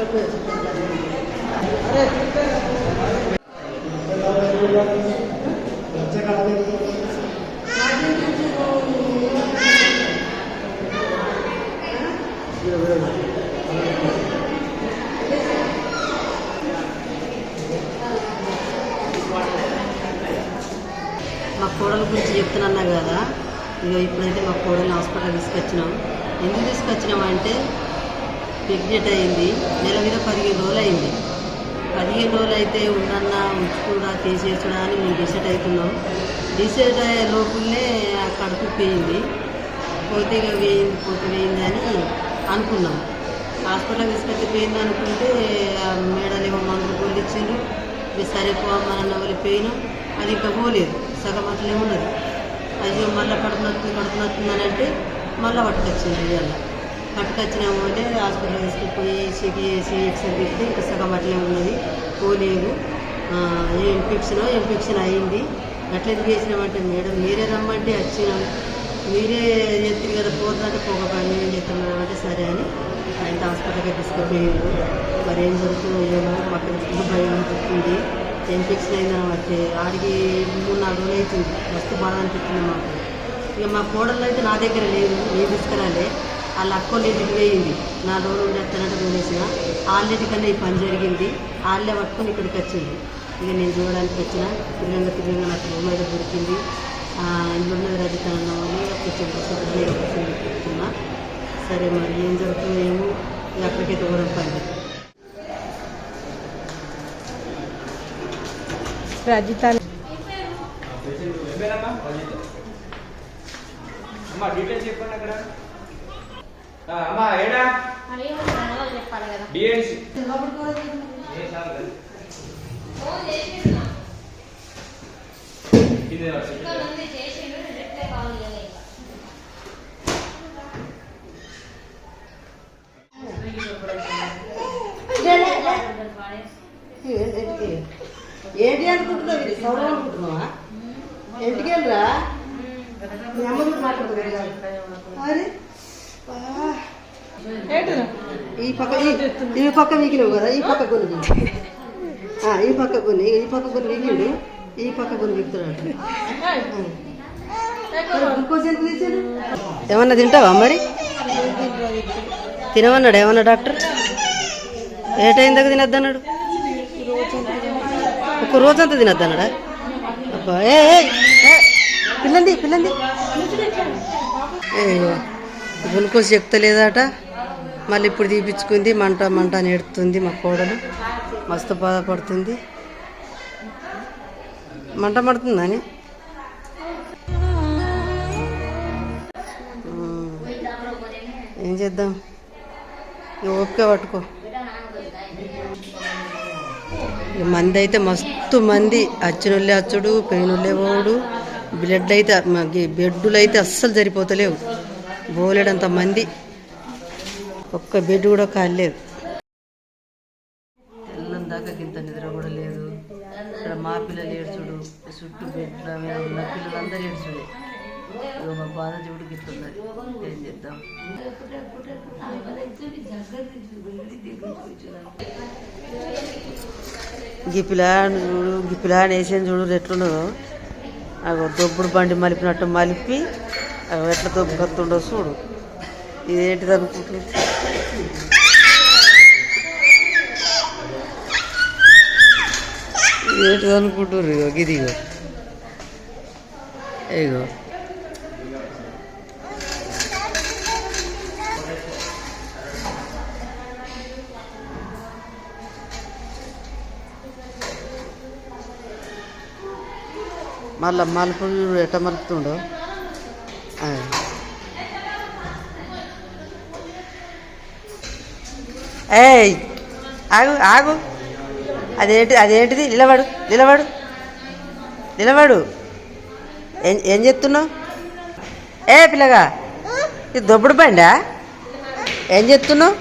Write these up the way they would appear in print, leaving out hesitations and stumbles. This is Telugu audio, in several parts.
మా కోడల గురించి చెప్తున్నా కదా, ఇక ఇప్పుడైతే మా కోడల్ని హాస్పిటల్ తీసుకొచ్చినాం. ఎందుకు తీసుకొచ్చినామంటే ప్రెగ్నెంట్ అయింది, నెల మీద 15 రోజులు అయింది. 15 రోజులు అయితే ఉండన్నా ఉంచుకుడా తీసేసుడా అని మేము డిసైడ్ అవుతున్నాం. డిసైడ్ అయ్యే లోపులే ఆ కడుపు పోయింది. పోతే ఇక వేయింది అని అనుకున్నాం. హాస్పిటల్ తీసుకొచ్చి పోయింది అనుకుంటే మేడలు ఏమో మందులు గోళ్ళు ఇచ్చిండ్రు. ఇది సరిపోమన్న వెళ్ళిపోయినాం. అది ఇంకా పోలేదు, సగం అట్లే ఉన్నది. అయ్యో మళ్ళీ కడుపునొస్తుందని అంటే మళ్ళీ పట్టుకొచ్చింది. ఇవాళ పట్టుకొచ్చినాము అంటే హాస్పిటల్ తీసుకుపోయి చెక్ చేసి ఎక్స్రే పెడితే ఇంకా సగం అట్లే ఉన్నది, పోలేదు. ఇన్ఫెక్షన్ అయ్యింది. అట్లా చేసినామంటే మేడం మీరే రమ్మంటే వచ్చినాం, మీరే చెప్తారు కదా పోతుందంటే పోకపోయి ఏం చెప్తున్నామంటే సరే అని ఆయన హాస్పిటల్కి తీసుకుపోయారు. మరి ఏం జరుగుతుందో ఏమో మాకు భయం అనిపిస్తుంది. ఇన్ఫెక్షన్ అయిందని బట్టి ఆడికి 3-4 రోజులు అవుతుంది. మస్తు బాధ అనిపిస్తుంది మాకు. ఇక మా కోడళ్ళు అయితే నా దగ్గర లేదు, నేను తీసుకురాలే. వాళ్ళ అక్కోళ్ళ ఇంటికి వేయింది. 4 రోజులు ఉండేస్తానంటే వదిలేసిన. వాళ్ళ కన్నా ఈ పని జరిగింది. వాళ్ళే పట్టుకొని ఇక్కడికి వచ్చింది. ఇక నేను చూడడానికి వచ్చిన తిరిగంగా నాకు రూమ్ అయితే దొరికింది. ఇంట్లో ఉన్నది రజిత అన్న వాళ్ళు కొంచెం చెప్తున్నా. సరే మరి ఏం జరుగుతుందో ఏమో అక్కడికైతే కూడా పని. రజిత డీటెయిల్స్ చెప్పండి అక్కడ. అమ్మా ఏడా చెప్పాలి కదా డిఎన్సి ఏంటి అనుకుంటున్నావు? ఇది సౌరం అనుకుంటున్నావా? ఇంటికి వెళ్ళరా మీ అమ్మ కూడా మాట్లాడుతుంది. ఈ పక్క వీకినవు కదా, ఈ పక్క కొన్ని ఈ పక్క కొన్ని వీకిండు, ఈ పక్క కొన్ని వీకుతున్నాడు. ఏమన్నా తింటావా మరి? తినమన్నాడు ఏమన్నా డాక్టర్? ఏ టైం దాకా తినద్దన్నాడు? ఒక రోజంతా తినద్దన్నాడా? అబ్బా పిల్లంది గ్లూకోజ్ చెప్తలేదట. మళ్ళీ ఇప్పుడు తీపించుకుంది. మంట నేడుతుంది మా కోడలు. మస్తు బాధపడుతుంది. మంట పడుతుందని ఏం చేద్దాం? ఓపిక పట్టుకో. మంది అయితే మస్తు మంది, అచ్చినోళ్ళే అచ్చుడు, పెయినోళ్ళే పోడు. బెడ్లు అయితే అస్సలు సరిపోతలేవు. బోలేడంత మంది, ఒక్క బెడ్ కూడా కాలేదు. తెల్లం దాకా ఇంత నిద్ర కూడా లేదు. ఇక్కడ మా పిల్లలు ఏడ్చుడు, చుట్టూ బెడ్ల మీద ఉన్న పిల్లలందరూ ఏడ్చుడే. మా బాధ చూడు గిట్లున్నది. ఏం చేద్దాం? గిప్పిలాన్ వేసేది చూడు ఎట్లున్నదో. అగో దొబ్బుడు బండి మలిపినట్టు మలిపి ఎట్లా దొబ్బు కత్తుండో చూడు. ఇదేంటిది అనుకుంటుంది? ఏంటిది అనుకుంటుర్రు? ఇగో గిదిగో ఇగో మళ్ళా మలుపు ఎట్ట మలుపుతుండో. ఏయ్ ఆగు. అదేంటిది? నిలబడు. ఏం చెప్తున్నావు? ఏ పిల్లగా, ఇది దొబ్బుడు బండా? ఏం చెప్తున్నావు?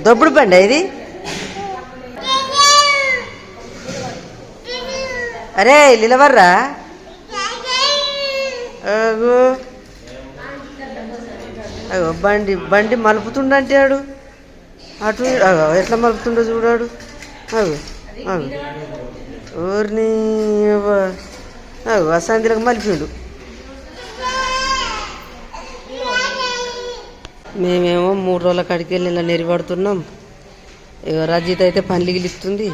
దొబ్బుడు బండా ఇది? అరే నిలవర్రా. అగో బండి మలుపుతుండంటాడు. అటు ఎట్లా మలుపుతుండో చూడాడు. అగు అగు ఊరిని అగు అశాంతిలకు మలిపిండు. మేమేమో 3 రోజుల కాడికి వెళ్ళి ఇలా నెరిపడుతున్నాం. ఇక రజిత అయితే పనిలిగిలి ఇస్తుంది.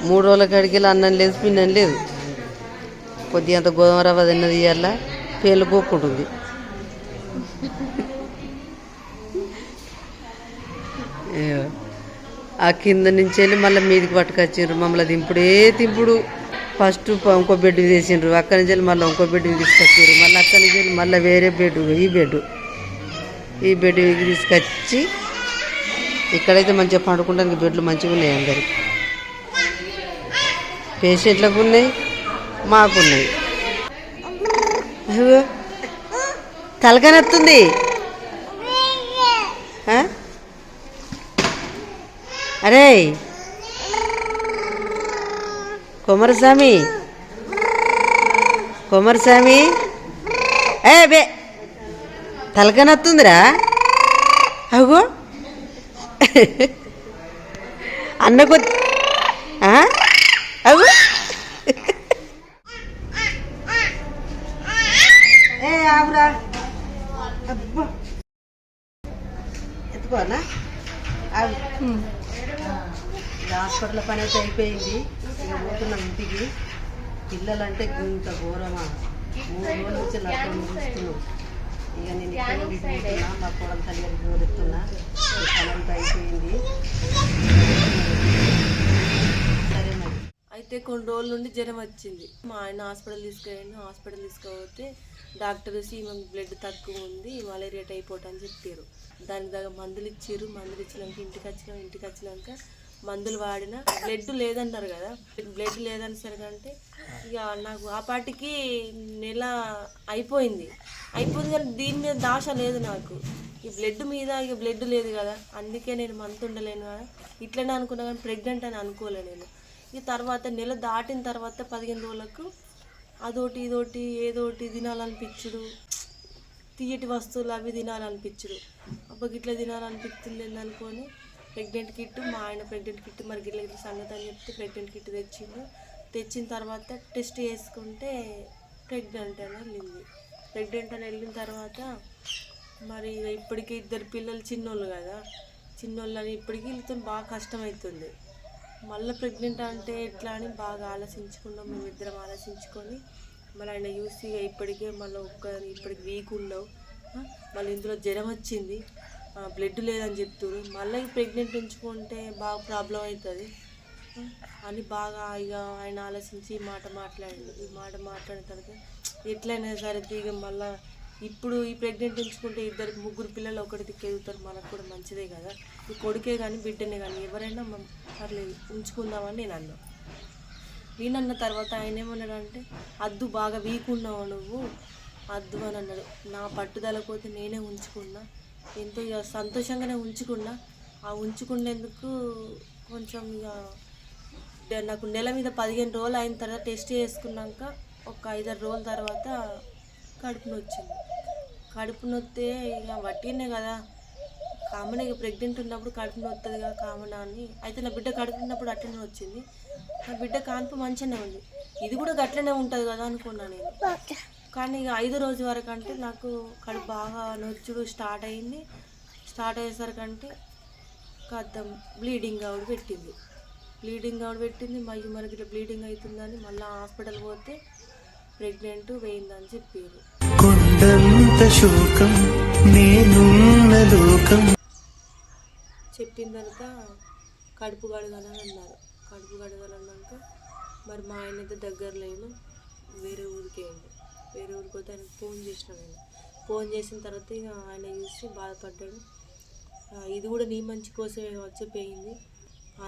3 రోజుల కాడికి వెళ్ళి అన్నం లేదు, పిన్నం లేదు. కొద్దిగా అంత గోధుమ రవ్వ తిన్నది ఇవాళ పేర్లు పోక్కుంటుంది. ఆ కింద నుంచి వెళ్ళి మళ్ళీ మీదికి పట్టుకొచ్చిండ్రు. మమ్మల్ని దింపుడు ఫస్ట్ ఇంకో బెడ్ వేసిండ్రు. అక్కడి నుంచి వెళ్ళి మళ్ళీ ఇంకో బెడ్ తీసుకొచ్చారు. మళ్ళీ అక్కడి నుంచి వెళ్ళి మళ్ళీ వేరే బెడ్ ఈ బెడ్ తీసుకొచ్చి ఇక్కడైతే మంచిగా పండుకుంటానికి బెడ్లు మంచిగా ఉన్నాయి. అందరు పేషెంట్లకు ఉన్నాయి, మాకున్నాయి. తలకనొస్తుంది. అరే కుమారస్వామి ఏ బే తలకనొస్తుందిరా. అగో అన్నకు అగో ఏ ఆగురా ఎత్తుకోనా. హాస్పిటల్ పని అయితే అయిపోయింది. ఇక పోతున్నాం ఇంటికి. పిల్లలంటే ఇంత ఘోరమా. 3 రోజుల నుంచి లక్షలు చూస్తున్నాం. ఇక నేను ఇక్కడ తీసుకుంటున్నా, మా కోడలు తల్లి దూరెత్తున్నా. పని అంతా అయిపోయింది. సరే మరి. అయితే కొన్ని రోజుల నుండి జ్వరం వచ్చింది. మా ఆయన హాస్పిటల్ తీసుకుపోతే డాక్టర్ ఈమె బ్లడ్ తక్కువ ఉంది, మలేరియా టైఫాయిడ్ అని చెప్పారు. దానికి దగ్గర మందులు ఇచ్చారు. మందులు ఇచ్చినాక ఇంటికి వచ్చినాక మందులు వాడిన బ్లడ్ లేదన్నారు కదా. బ్లడ్ లేదనేసరికంటే ఇక నాకు ఆ పాటికి నెల అయిపోయింది కానీ దీని మీద దాష లేదు నాకు. ఈ బ్లడ్ మీద ఇక బ్లడ్ లేదు కదా, అందుకే నేను మంత్ ఉండలేను కదా. ఇట్లనే అనుకున్నా కానీ ప్రెగ్నెంట్ అని అనుకోలే నేను. ఇక తర్వాత నెల దాటిన తర్వాత 15 రోజులకు అదోటి ఇదోటి ఏదోటి తినాలనిపించుడు, తీయటి వస్తువులు అవి తినాలనిపించుడు. అబ్బా గిట్లా తినాలనిపిస్తుంది అనుకొని ప్రెగ్నెంట్ కిట్, మా ఆయన ప్రెగ్నెంట్ కిట్ మరి గిట్ల సంగతి అని చెప్తే ప్రెగ్నెంట్ కిట్ తెచ్చిన తర్వాత టెస్ట్ చేసుకుంటే ప్రెగ్నెంట్ అని వెళ్ళిన తర్వాత మరి ఇప్పటికీ 2 పిల్లలు చిన్నోళ్ళు కదా. చిన్నోళ్ళని ఇప్పటికీ వీళ్ళతో బాగా కష్టమవుతుంది. మళ్ళీ ప్రెగ్నెంట్ అంటే ఎట్లా అని బాగా ఆలోచించుకున్నాం. మేమిద్దరం ఆలోచించుకొని మళ్ళీ ఆయన చూసి ఇప్పటికే మళ్ళీ ఇప్పటికి వీక్ ఉండవు, మళ్ళీ ఇందులో జ్వరం వచ్చింది, బ్లడ్ లేదని చెప్తారు, మళ్ళీ ప్రెగ్నెంట్ ఉంచుకుంటే బాగా ప్రాబ్లం అవుతుంది అని బాగా ఇక ఆయన ఆలోచించి ఈ మాట మాట్లాడిన తర్వాత ఎట్లయినా సరే ఇక మళ్ళీ ఇప్పుడు ఈ ప్రెగ్నెంట్ ఉంచుకుంటే 2-3 పిల్లలు ఒకటి దిక్కు ఎదుగుతారు, మనకు కూడా మంచిదే కదా. ఈ కొడుకే కానీ బిడ్డనే కానీ ఎవరైనా పర్లేదు ఉంచుకుందామని నేనన్న తర్వాత ఆయన ఏమన్నాడంటే అద్దు బాగా వీక్ ఉన్నావు నువ్వు అద్దు అని అన్నాడు. నా పట్టుదల పోతే నేనే ఉంచుకున్నా, ఎంతో ఇక సంతోషంగానే ఉంచుకున్నా. ఆ ఉంచుకునేందుకు కొంచెం ఇక నాకు నెల మీద 15 రోజులు అయిన తర్వాత టెస్ట్ చేసుకున్నాక ఒక 5-6 రోజుల తర్వాత కడుపు నొచ్చింది. కడుపు నొత్తే ఇక వట్టినే కదా, కామన్. ఇక ప్రెగ్నెంట్ ఉన్నప్పుడు కడుపు నొస్తుంది కదా కామన్ అని. అయితే నా బిడ్డ కడుపు ఉన్నప్పుడు అట్లనే వచ్చింది. నా బిడ్డ కాన్పు మంచిగానే ఉంది, ఇది కూడా గట్లనే ఉంటుంది కదా అనుకున్నా నేను. కానీ ఇక 5వ రోజు వరకు అంటే నాకు కడుపు బాగా నొచ్చుడు స్టార్ట్ అయ్యేసరికంటే కద్దం బ్లీడింగ్ అవుడు పెట్టింది. మరి ఇట్లా బ్లీడింగ్ అవుతుందని మళ్ళీ హాస్పిటల్ పోతే ప్రెగ్నెంట్ వేయిందని చెప్పారు. చెప్పిన తర్వాత కడుపు కడగాలని అన్నారు. కడుపు కడగాలన్నాక మరి మా ఆయన అయితే దగ్గర లేను, వేరే ఊరికి పోతే ఆయనకు ఫోన్ చేసిన. నేను ఫోన్ చేసిన తర్వాత ఇక ఆయన చూసి బాధపడ్డాడు. ఇది కూడా నీ మంచి కోసమే వచ్చేపోయింది,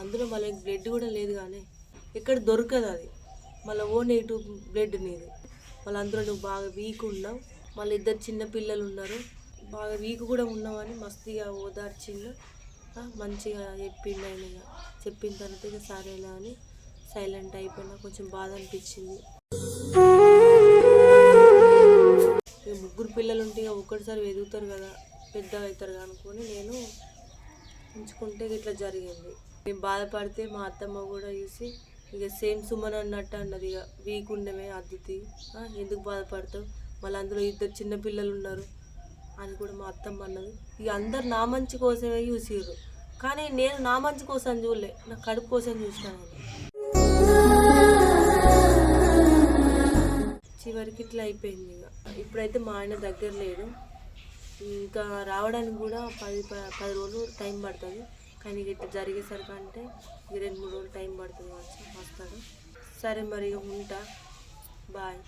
అందులో మళ్ళీ బ్లడ్ కూడా లేదు కానీ ఎక్కడ దొరకదు అది, మళ్ళీ ఓ నెగిటివ్ బ్లడ్ నీది, మళ్ళీ అందులో నువ్వు బాగా వీక్ ఉన్నావు, మళ్ళీ 2 చిన్న పిల్లలు ఉన్నారు, బాగా వీక్ కూడా ఉన్నావని మస్తుగా ఓదార్చిండు. మంచిగా చెప్పిండు ఆయన. ఇక చెప్పిన తర్వాత ఇక సరేనా అని సైలెంట్ అయిపోయినా. కొంచెం బాధ అనిపించింది. ఇక 3 పిల్లలు ఉంటే ఇక ఒక్కటిసారి ఎదుగుతారు కదా, పెద్దగా అవుతారు అనుకొని నేను ఉంచుకుంటే ఇట్లా జరిగింది. మేము బాధపడితే మా అత్తమ్మ కూడా చూసి ఇక సేమ్ సుమన్ అన్నట్టు అన్నది, ఇక వీక్ ఉండమే అద్దుతి ఎందుకు బాధపడతావు, మళ్ళీ అందులో 2 చిన్న పిల్లలు ఉన్నారు అని కూడా మా అత్తమ్మ అన్నది. ఇక అందరు నా మంచి కోసమే చూసిర్రు, కానీ నేను నా మంచి కోసం చూడలే, నా కడుపు కోసం చూసినాను. చివరికి ఇట్లా అయిపోయింది. ఇక ఇప్పుడైతే మా ఆయన దగ్గర లేడు, ఇంకా రావడానికి కూడా 10 రోజులు టైం పడుతుంది. కానీ ఇట్లా జరిగేసరికి అంటే 2-3 రోజులు టైం పడుతుంది, వస్తాడు. సరే మరి ఉంటా, బాయ్.